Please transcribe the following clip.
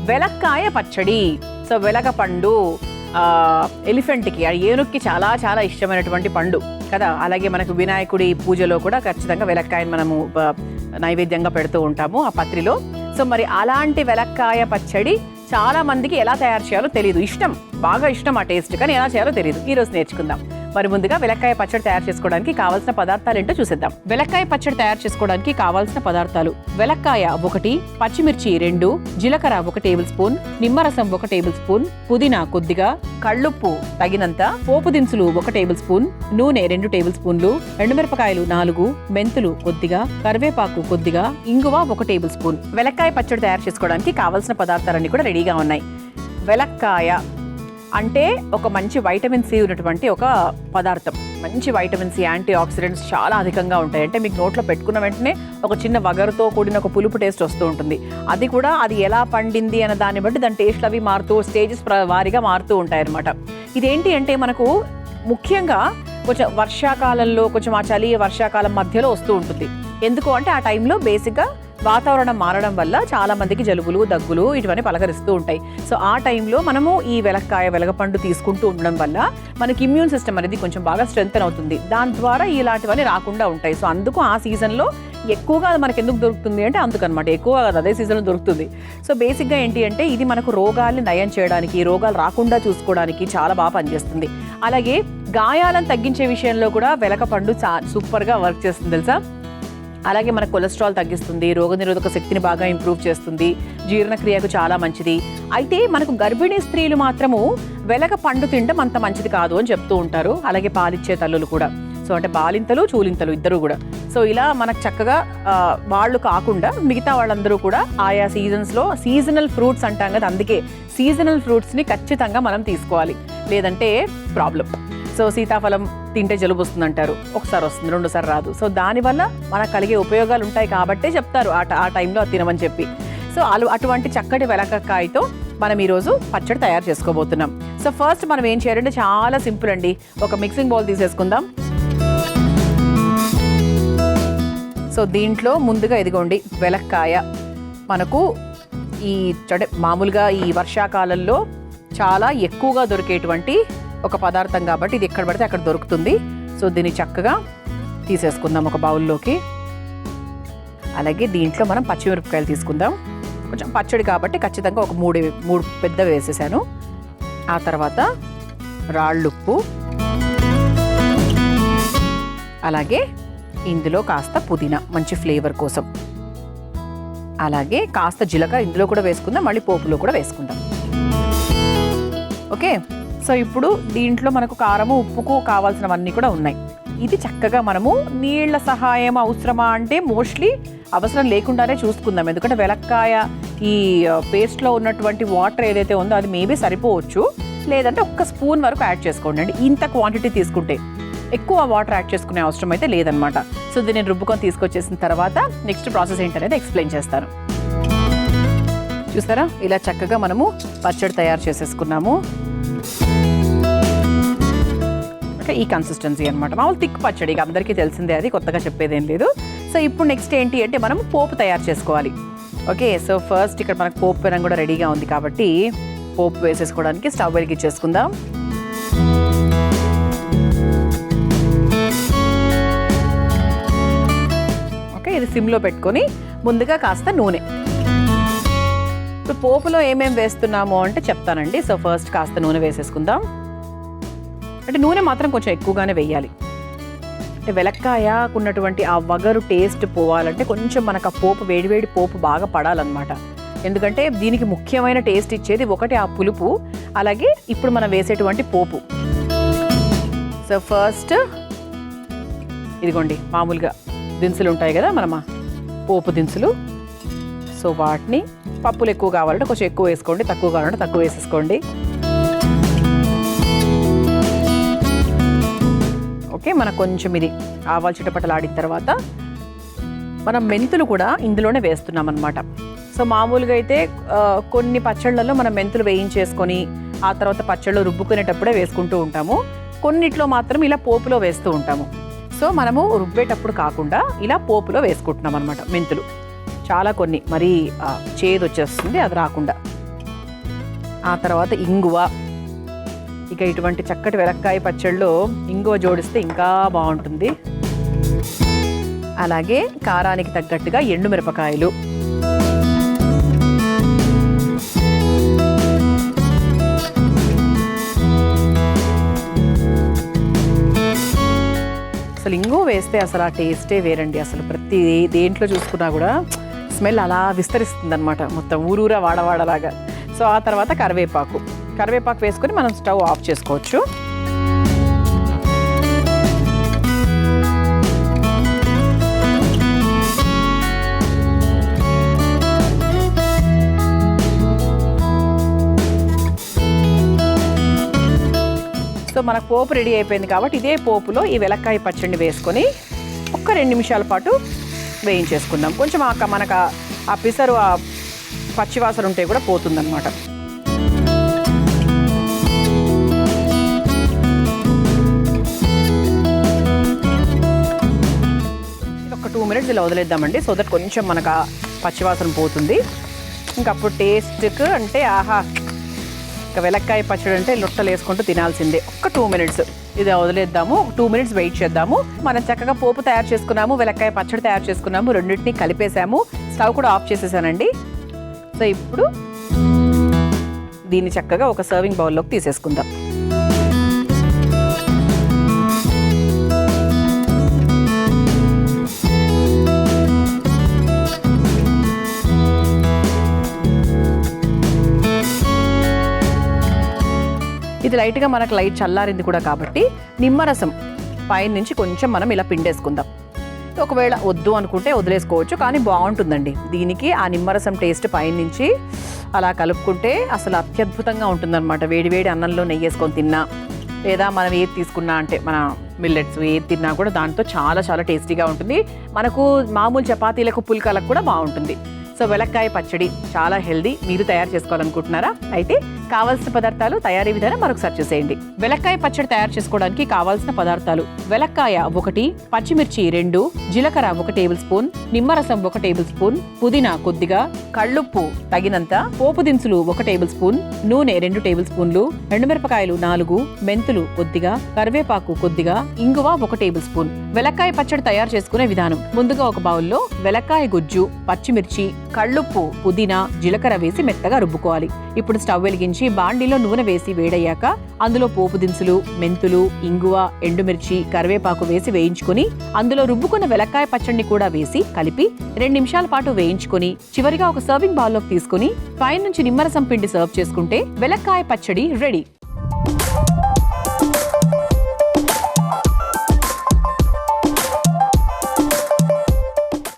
వెలక్కాయ పచ్చడి. సో వెలగ పండు ఎలిఫెంట్కి, ఏనుక్కి చాలా చాలా ఇష్టమైనటువంటి పండు కదా. అలాగే మనకు వినాయకుడి పూజలో కూడా ఖచ్చితంగా వెలక్కాయని మనము నైవేద్యంగా పెడుతూ ఉంటాము ఆ పత్రిలో. సో మరి అలాంటి వెలక్కాయ పచ్చడి చాలా మందికి ఎలా తయారు చేయాలో తెలియదు. బాగా ఇష్టం ఆ టేస్ట్, కానీ ఎలా చేయాలో తెలియదు. ఈరోజు నేర్చుకుందాం. మరి ముందుగా వెలక్కాయ పచ్చడి తయారు చేసుకోవడానికి కావాల్సిన పదార్థాలు ఏంటో చూసేద్దాం. వెలక్కాయ పచ్చడి తయారు చేసుకోవడానికి కావాల్సిన పదార్థాలు: వెలక్కాయ 1, పచ్చిమిర్చి 2, జీలకర్ర 1 టేబుల్ స్పూన్, నిమ్మరసం 1 టేబుల్ స్పూన్, పుదీనా కొద్దిగా, కళ్ళుప్పు తగినంత, పోపు దినుసులు 1 టేబుల్ స్పూన్, నూనె 2 టేబుల్ స్పూన్లు, ఎండుమిరపకాయలు 4, మెంతులు కొద్దిగా, కరివేపాకు కొద్దిగా, ఇంగువ 1 టేబుల్ స్పూన్. వెలక్కాయ పచ్చడి తయారు చేసుకోవడానికి కావాల్సిన పదార్థాలన్నీ కూడా రెడీగా ఉన్నాయి. వెలక్కాయ అంటే ఒక మంచి వైటమిన్ సి ఉన్నటువంటి ఒక పదార్థం. మంచి వైటమిన్ సి, యాంటీ ఆక్సిడెంట్స్ చాలా అధికంగా ఉంటాయి. అంటే మీకు నోట్లో పెట్టుకున్న వెంటనే ఒక చిన్న వగరుతో కూడిన ఒక పులుపు టేస్ట్ వస్తూ ఉంటుంది. అది ఎలా పండింది అనే దాన్ని బట్టి దాని టేస్ట్లు అవి మారుతూ, స్టేజెస్ వారీగా మారుతూ ఉంటాయి అన్నమాట. ఇదేంటి అంటే మనకు ముఖ్యంగా కొంచెం వర్షాకాలంలో, కొంచెం ఆ చలి వర్షాకాలం మధ్యలో వస్తూ ఉంటుంది. ఎందుకు అంటే ఆ టైంలో బేసిక్గా వాతావరణం మారడం వల్ల చాలా మందికి జలుబులు, దగ్గులు ఇటువన్నీ పలకరిస్తూ ఉంటాయి. సో ఆ టైంలో మనము ఈ వెలగపండు తీసుకుంటూ ఉండడం వల్ల మనకి ఇమ్యూన్ సిస్టమ్ అనేది కొంచెం బాగా స్ట్రెంగ్తన్ అవుతుంది. దాని ద్వారా ఇలాంటివన్నీ రాకుండా ఉంటాయి. సో అందుకు ఆ సీజన్లో ఎక్కువగా అది మనకు ఎందుకు దొరుకుతుంది అంటే అందుకనమాట, ఎక్కువగా అదే సీజన్లో దొరుకుతుంది. సో బేసిక్గా ఏంటి అంటే ఇది మనకు రోగాల్ని నయం చేయడానికి, రోగాలు రాకుండా చూసుకోవడానికి చాలా బాగా పనిచేస్తుంది. అలాగే గాయాలను తగ్గించే విషయంలో కూడా వెలగపండు సూపర్గా వర్క్ చేస్తుంది తెలుసా. అలాగే మన కొలెస్ట్రాల్ తగ్గిస్తుంది, రోగనిరోధక శక్తిని బాగా ఇంప్రూవ్ చేస్తుంది, జీర్ణక్రియకు చాలా మంచిది. అయితే మనకు గర్భిణీ స్త్రీలు మాత్రము వెలగ పండు తినడం అంత మంచిది కాదు అని చెప్తూ ఉంటారు. అలాగే పాలిచ్చే తల్లులు కూడా. సో అంటే బాలింతలు, చూలింతలు ఇద్దరు కూడా. సో ఇలా మనకు చక్కగా వాళ్ళు కాకుండా మిగతా వాళ్ళందరూ కూడా ఆయా సీజన్స్లో సీజనల్ ఫ్రూట్స్ అంటాం కదా, అందుకే సీజనల్ ఫ్రూట్స్ని ఖచ్చితంగా మనం తీసుకోవాలి, లేదంటే ప్రాబ్లం. సో సీతాఫలం తింటే జలుబు వస్తుంది అంటారు, ఒకసారి వస్తుంది, రెండోసారి రాదు. సో దానివల్ల మనకు కలిగే ఉపయోగాలు ఉంటాయి కాబట్టే చెప్తారు ఆ టైంలో అది తినమని చెప్పి. సో అటువంటి చక్కటి వెలగకాయతో మనం ఈరోజు పచ్చడి తయారు చేసుకోబోతున్నాం. సో ఫస్ట్ మనం ఏం చేయాలంటే చాలా సింపుల్ అండి. ఒక మిక్సింగ్ బౌల్ తీసేసుకుందాం. సో దీంట్లో ముందుగా ఇదిగోండి వెలక్కాయ. మనకు మామూలుగా ఈ వర్షాకాలంలో చాలా ఎక్కువగా దొరికేటువంటి ఒక పదార్థం కాబట్టి ఇది ఎక్కడ పడితే అక్కడ దొరుకుతుంది. సో దీన్ని చక్కగా తీసేసుకుందాం ఒక బౌల్లోకి. అలాగే దీంట్లో మనం పచ్చిమిరపకాయలు తీసుకుందాం. కొంచెం పచ్చడి కాబట్టి ఖచ్చితంగా ఒక మూడు పెద్ద వేసేసాను. ఆ తర్వాత రాళ్ళుప్పు, అలాగే ఇందులో కాస్త పుదీనా మంచి ఫ్లేవర్ కోసం, అలాగే కాస్త జీలకర్ర ఇందులో కూడా వేసుకుందాం, మళ్ళీ పోపులో కూడా వేసుకుందాం. ఓకే. సో ఇప్పుడు దీంట్లో మనకు కారము, ఉప్పుకు కావాల్సినవన్నీ కూడా ఉన్నాయి. ఇది చక్కగా మనము నీళ్ల సహాయం అవసరమా అంటే మోస్ట్లీ అవసరం లేకుండానే చూసుకుందాం. ఎందుకంటే వెలక్కాయ ఈ పేస్ట్లో ఉన్నటువంటి వాటర్ ఏదైతే ఉందో అది మేబీ సరిపోవచ్చు, లేదంటే 1 స్పూన్ వరకు యాడ్ చేసుకోండి. అంటే ఇంత క్వాంటిటీ తీసుకుంటే ఎక్కువ వాటర్ యాడ్ చేసుకునే అవసరం అయితే లేదనమాట. సో దీన్ని రుబ్బుకొని తీసుకొచ్చేసిన తర్వాత నెక్స్ట్ ప్రాసెస్ ఏంటనేది ఎక్స్ప్లెయిన్ చేస్తాను. చూసారా, ఇలా చక్కగా మనము పచ్చడి తయారు చేసేసుకున్నాము. ఈ కన్సిస్టెన్సీ అనమాట. మామూలు థిక్ పచ్చడి, అందరికీ తెలిసిందే, అది కొత్తగా చెప్పేదేం లేదు. సో ఇప్పుడు నెక్స్ట్ ఏంటి అంటే మనం పోపు తయారు చేసుకోవాలి. ఓకే. సో ఫస్ట్ ఇక్కడ మనకు పోపు పెనం కూడా రెడీగా ఉంది కాబట్టి పోపు వేసేసుకోవడానికి స్టవ్ వెలిగించేసుకుందాం. ఓకే. ఇది సిమ్లో పెట్టుకొని ముందుగా కాస్త నూనె. ఇప్పుడు పోపులో ఏమేమి వేస్తున్నామో అంటే చెప్తానండి. సో ఫస్ట్ కాస్త నూనె వేసేసుకుందాం. అంటే నూనె మాత్రం కొంచెం ఎక్కువగానే వేయాలి. అంటే వెలక్కాయకు ఉన్నటువంటి ఆ వగరు టేస్ట్ పోవాలంటే కొంచెం మనకు ఆ పోపు, వేడివేడి పోపు బాగా పడాలన్నమాట. ఎందుకంటే దీనికి ముఖ్యమైన టేస్ట్ ఇచ్చేది ఒకటి ఆ పులుపు, అలాగే ఇప్పుడు మనం వేసేటువంటి పోపు. సో ఫస్ట్ ఇదిగోండి మామూలుగా దినుసులు ఉంటాయి కదా మన పోపు దినుసులు. సో వాటిని, పప్పులు ఎక్కువ కావాలంటే కొంచెం ఎక్కువ వేసుకోండి, తక్కువ కావాలంటే తక్కువ వేసేసుకోండి. ఓకే. మనకు కొంచెం ఇది ఆవాలు చిటపటలాడిన తర్వాత మనం మెంతులు కూడా ఇందులోనే వేస్తున్నాం అన్నమాట. సో మామూలుగా అయితే కొన్ని పచ్చళ్ళల్లో మనం మెంతులు వేయించేసుకొని ఆ తర్వాత పచ్చళ్ళు రుబ్బుకునేటప్పుడే వేసుకుంటూ ఉంటాము. కొన్నిట్లో మాత్రం ఇలా పోపులో వేస్తూ ఉంటాము. సో మనము రుబ్బేటప్పుడు కాకుండా ఇలా పోపులో వేసుకుంటున్నాం అనమాట మెంతులు. చాలా కొన్ని మరీ చేదు వచ్చేస్తుంది, అది రాకుండా. ఆ తర్వాత ఇంగువ. ఇక ఇటువంటి చక్కటి వెలక్కాయ పచ్చడిలో ఇంగువ జోడిస్తే ఇంకా బాగుంటుంది. అలాగే కారానికి తగ్గట్టుగా ఎండుమిరపకాయలు, అసలు ఇంగువ వేస్తే అసలు ఆ టేస్టే వేరండి. అసలు ప్రతి దేంట్లో చూసుకున్నా కూడా స్మెల్ అలా విస్తరిస్తుంది అనమాట, మొత్తం ఊరూరా వాడవాడలాగా. సో ఆ తర్వాత కరివేపాకు వేసుకొని మనం స్టవ్ ఆఫ్ చేసుకోవచ్చు. సో మనకు పోపు రెడీ అయిపోయింది కాబట్టి ఇదే పోపులో ఈ వెలక్కాయ పచ్చడిని వేసుకొని ఒక్క 2 నిమిషాల పాటు వేయించేసుకుందాం. కొంచెం మనకు ఆ పిసరు ఆ పచ్చివాసన ఉంటే కూడా పోతుందన్నమాట. ఒక 2 మినిట్స్ ఇలా వదిలేద్దామండి. సో దట్ కొంచెం మనకు ఆ పచ్చివాసన పోతుంది. ఇంకప్పుడు టేస్ట్కి అంటే ఆహా, ఇంకా వెలక్కాయ పచ్చడి అంటే లొట్టలు వేసుకుంటూ తినాల్సిందే. ఒక్క 2 మినిట్స్ ఇది వదిలేద్దాము. 2 మినిట్స్ వెయిట్ చేద్దాము. మనం చక్కగా పోపు తయారు చేసుకున్నాము, వెలక్కాయ పచ్చడి తయారు చేసుకున్నాము, రెండింటినీ కలిపేసాము. స్టవ్ కూడా ఆఫ్ చేసేసానండి. సో ఇప్పుడు దీన్ని చక్కగా ఒక సర్వింగ్ బౌల్లోకి తీసేసుకుందాం. ఇది లైట్గా మనకు లైట్ చల్లారింది కూడా కాబట్టి నిమ్మరసం పైన నుంచి కొంచెం మనం ఇలా పిండేసుకుందాం. ఒకవేళ వద్దు అనుకుంటే వదిలేసుకోవచ్చు, కానీ బాగుంటుందండి. దీనికి ఆ నిమ్మరసం టేస్ట్ పైన నుంచి అలా కలుపుకుంటే అసలు అత్యద్భుతంగా ఉంటుందన్నమాట. వేడివేడి అన్నంలో నెయ్యి వేసుకొని తిన్నా, లేదా మనం ఏది తీసుకున్నా అంటే మన మిల్లెట్స్ ఏది తిన్నా కూడా దాంతో చాలా చాలా టేస్టీగా ఉంటుంది. మనకు మామూలు చపాతీలకు పుల్కాలకు కూడా బాగుంటుంది. సో వెలక్కాయ పచ్చడి చాలా హెల్దీ. మీరు తయారు చేసుకోవాలనుకుంటున్నారా? అయితే కావాల్సిన పదార్థాలు, తయారీ విధానం మరొకసారి చూసేయండి. వెలక్కాయ పచ్చడి తయారు చేసుకోవడానికి కావాల్సిన పదార్థాలు: వెలక్కాయ 1, పచ్చిమిర్చి 2, జీలకర్ర 1 టేబుల్ స్పూన్, నిమ్మరసం 1 టేబుల్ స్పూన్, పుదీనా కొద్దిగా, కళ్ళుప్పు తగినంత, పోపు దినుసులు 1 టేబుల్ స్పూన్, నూనె 2 టేబుల్ స్పూన్లు, ఎండుమిరపకాయలు 4, మెంతులు కొద్దిగా, కరివేపాకు కొద్దిగా, ఇంగువ 1 టేబుల్ స్పూన్. వెలక్కాయ పచ్చడి తయారు చేసుకునే విధానం: ముందుగా ఒక బౌల్లో వెలక్కాయ గుజ్జు, పచ్చిమిర్చి, కళ్ళుప్పు, పుదీనా, జీలకర్ర వేసి మెత్తగా రుబ్బుకోవాలి. ఇప్పుడు స్టవ్ వెలిగించి బాండీలో నూనె వేసి వేడయ్యాక అందులో పోపు దినుసులు, మెంతులు, ఇంగువ, ఎండుమిర్చి, కరివేపాకు వేసి వేయించుకొని అందులో రుబ్బుకున్న వెలక్కాయ పచ్చడిని కూడా వేసి కలిపి 2 నిమిషాల పాటు వేయించుకొని చివరిగా ఒక సర్వింగ్ బౌల్లోకి తీసుకుని పైనుంచి నిమ్మరసం పిండి సర్వ్ చేసుకుంటే వెలక్కాయ పచ్చడి రెడీ.